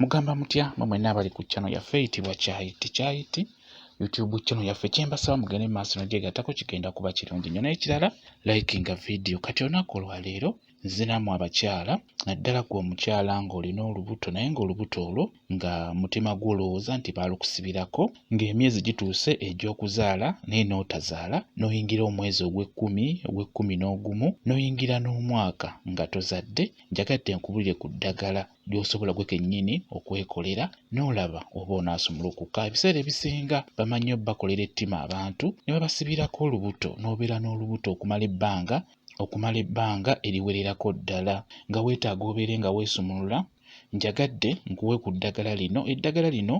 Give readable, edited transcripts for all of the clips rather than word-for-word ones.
Mugamba mutya mwenna abali ku channel yaffe eyitibwa Kyayiti YouTube channel yaffe kyembasaba mugende maaso n'ogyegattako kigenda kuba kirungi nnyo. N'ekirala likinga video. Kati olunaku olwaleero nzinamu abakyala naddala gwe omukyala ng'olina olubuto naye ng'olubuto olwo nga mutima gw'olowooza nti baalukusibirako ng'emyezi gituuse egy'okuzaala naye n'otazaala n'oyingira omwezi ogw'ekkumi n'ogumu n'oyingira n'omwaka nga tozadde. Njagadde nkubulire ku ddagala ly'osobola gwe kennyini okwekolera n'olaba oba onaasumulukuka. Ebiseera ebisinga bamanyi bakolera ettima abantu ne babasibirako olubuto n'obeera n'olubuto okumala ebbanga eriwererako ddala nga weetaaga obeere nga weesumulula. Njagadde nkuwe ku ddagala lino. Eddagala lino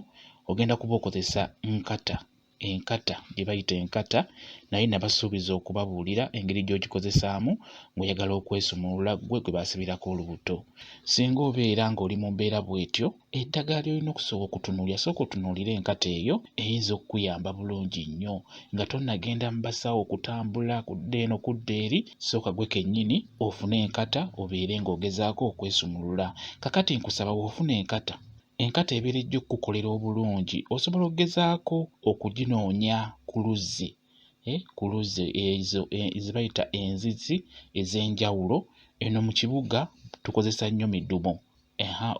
ogenda kuba okozesa enkata gye bayita enkata, naye nabasuubiza okubabuulira engeri gy'ogikozesaamu ng'oyagala okwesumulula gwe baasibirako olubuto. Singa obeera ng'oli mu mbeera bw'etyo, eddagala ly'olina okusooka okutunuulira, sooka otunuulira enkata eyo eyinza okukuyamba bulungi nnyo nga tonnagenda mu basawo okutambula kudda eno kudda eri. Sooka gwe kennyini ofune enkata obeere ng'ogezaako okwesumulula. Kakati nkusaba bw'ofuna enkata ebeera ejja okukukolera obulungi, osobola okugezaako okuginoonya ku luzzi ezo ze bayita enzizi ez'enjawulo. Eno mu kibuga tukozesa nnyo midumo.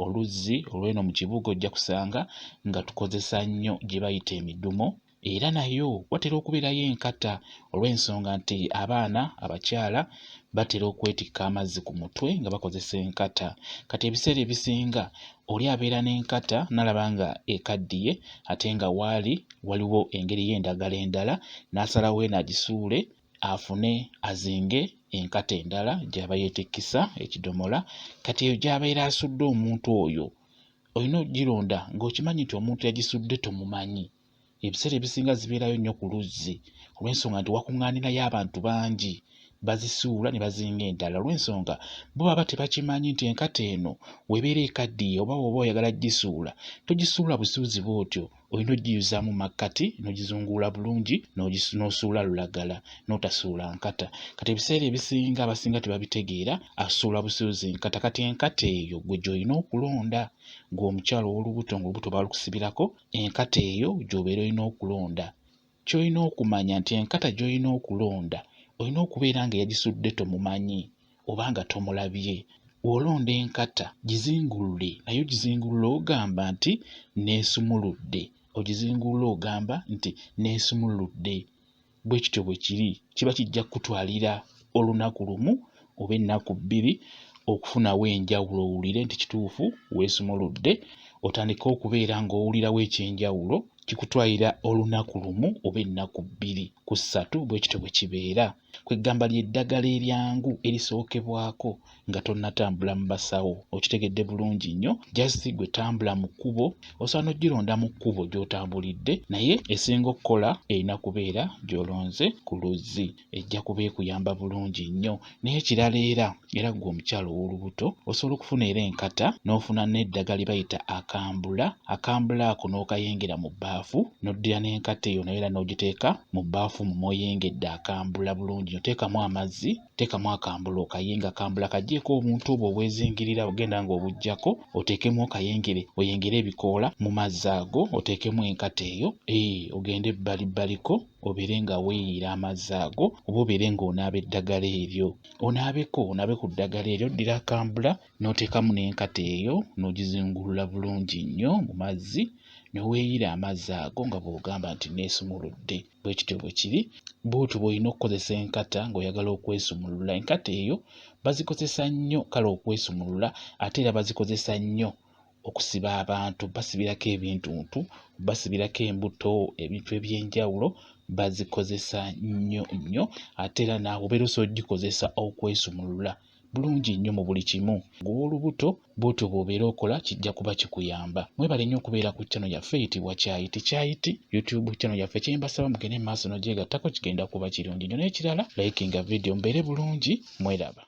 Oluzzi olw'eno mu kibuga ojja kusanga nga tukozesa nnyo gye bayita emidumo. Era nayo watera okubeerayo enkata olw'ensonga nti abaana abakyala batera okwetikka amazzi ku mutwe nga bakozesa enkata. Kati ebiseera ebisinga oli abeera n'enkata n'alaba nga ekaddiye ate nga waliwo engeri y'endagala endala n'asalawo eno agisuule afune azinge enkata endala gy'aba yeetikkisa ekidomola. Kati eyo gy'abeera asudde omuntu oyo olina ogironda ng'okimanyi nti omuntu yagisudde tomumanyi. Ebiseera ebisinga zibeerayo nnyo ku luzzi olw'ensonga nti wakuŋŋaanirayo abantu bangi bazisuula ne bazinga endala. Olw'ensonga bo baba tebakimanyi nti enkata eno weebeera ekaddiye oba woba oyagala gisuula togisuula busuuzi bw'otyo, olina ogiyuzaamu makkati n'ogizunguula bulungi n'osuula lulagala n'otasuula nkata. Kati ebiseera ebisinga abasinga tebabitegeera, asuula busuuzi nkata. Kati enkata eyo gwe gy'olina okulonda ng'omukyala ow'olubuto ng'olubuto baalukusibirako. Enkata eyo gy'obeera olina okulonda. Ky'olina okumanya nti enkata gy'olina okulonda olina okubeera nga yagisudde tomumanyi oba nga tomulabye. W'olonda enkata gizingulule, naye ogizingulula ogamba nti neesumuludde, ogizingulula ogamba nti neesumuludde. Bwe kityo bwe kiri, kiba kijja kukutwalira olunaku lumu oba ennaku bbiri okufunawo enjawulo owulire nti kituufu weesumuludde. Otandike okubeera ng'owulirawo ekyenjawulo, kikutwalira olunaku lumu oba ennaku bbiri ku ssatu. Bwe kityo bwe kibeera. Kweggamba ly'eddagala eryangu erisookebwako nga tonnatambula mu basawo. Okitegedde bulungi nnyo. Just gwe tambula mu kkubo, osobola n'ogironda mu kkubo gy'otambulidde, naye esinga okukola erina kubeera gy'olonze ku luzzi. Ejja kuba ekuyamba bulungi nnyo. Naye ekirala era gwe omukyala ow'olubuto osobola okufuna era enkata n'ofuna n'eddagala lye bayita akambula. Akambula ako n'okayengera mu bbaafu n'oddira n'enkata eyo nayo era n'ogiteeka mu bbaafu mw'oyengedde akambula bulungi. Oteekamu amazzi, teekamu akambula okayenga. Akambula kaggyeeko obuntu obwo obwezingirira ogenda ng'obuggyako, oteekemu okayengere, oyengere ebikoola mu mazzi ago, oteekemu enkata eyo, ogende ebbalibaliko obeere nga weeyiira amazzi ago oba obeere ng'onaaba eddagala eryo. Onaabe ku ddagala eryo, oddira akambula n'oteekamu n'enkata eyo n'ogizingulula bulungi nnyo mu mazzi ne weeyiira amazzi ago nga bw'ogamba nti neesumuludde. Bwe kityo bwe kiri. Bw'otyo bw'olina okukozesa enkata ng'oyagala okwesumulula. Enkata eyo bazikozesa nnyo kale okwesumulula, ate era bazikozesa nnyo okusiba abantu, basibirako ebintuntu, basibirako embuto, ebintu eby'enjawulo bazikozesa nnyo. Ate era naawe obeera osobola ogikozesa okwesumulula bulungi nnyo mu buli kimu. Ng'ow'olubuto bw'otyo bw'obeera okola kijja kuba kikuyamba. Mwebale nnyo okubeera ku channel yaffe eyitibwa Kyayiti YouTube channel yaffe. Kyembasaba mugende mu maaso n'ogyegattako kigenda kuba kirungi nnyo. N'ekirala likinga video. Mubeere bulungi, mweraba.